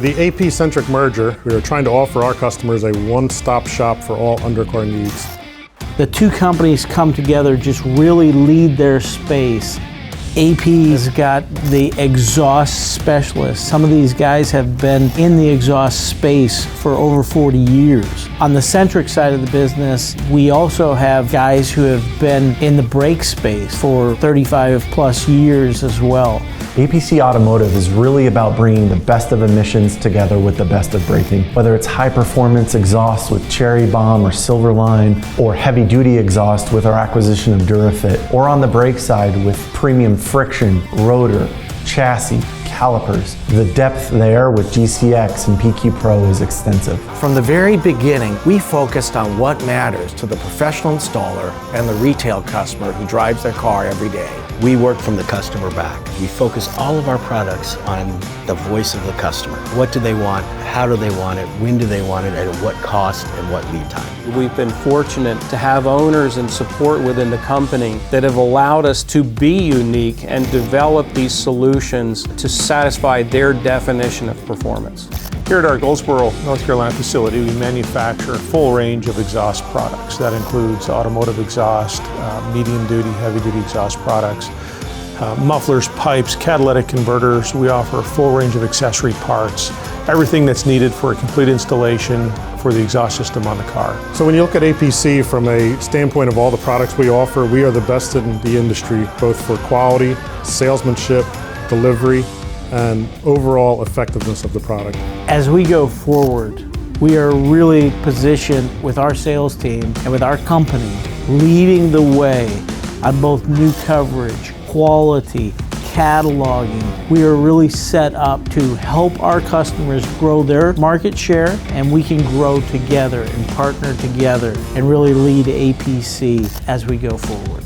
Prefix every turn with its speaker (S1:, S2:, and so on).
S1: The AP-Centric merger, we are trying to offer our customers a one-stop shop for all undercar needs.
S2: The two companies come together, just really lead their space. AP has got the exhaust specialists. Some of these guys have been in the exhaust space for over 40 years. On the Centric side of the business, we also have guys who have been in the brake space for 35 plus years as well.
S3: APC Automotive is really about bringing the best of emissions together with the best of braking. Whether it's high performance exhaust with Cherry Bomb or Silverline, or heavy duty exhaust with our acquisition of DuraFit, or on the brake side with premium friction, rotor, chassis, calipers. The depth there with GCX and PQ Pro is extensive.
S4: From the very beginning, we focused on what matters to the professional installer and the retail customer who drives their car every day.
S5: We work from the customer back. We focus all of our products on the voice of the customer. What do they want? How do they want it? When do they want it? And at what cost and what lead time?
S6: We've been fortunate to have owners and support within the company that have allowed us to be unique and develop these solutions to satisfy their definition of performance.
S7: Here at our Goldsboro, North Carolina facility, we manufacture a full range of exhaust products. That includes automotive exhaust, medium duty, heavy duty exhaust products, mufflers, pipes, catalytic converters. We offer a full range of accessory parts, everything that's needed for a complete installation for the exhaust system on the car.
S1: So when you look at APC from a standpoint of all the products we offer, we are the best in the industry, both for quality, salesmanship, delivery, and overall effectiveness of the product.
S2: As we go forward, we are really positioned with our sales team and with our company leading the way on both new coverage, quality, cataloging. We are really set up to help our customers grow their market share, and we can grow together and partner together and really lead APC as we go forward.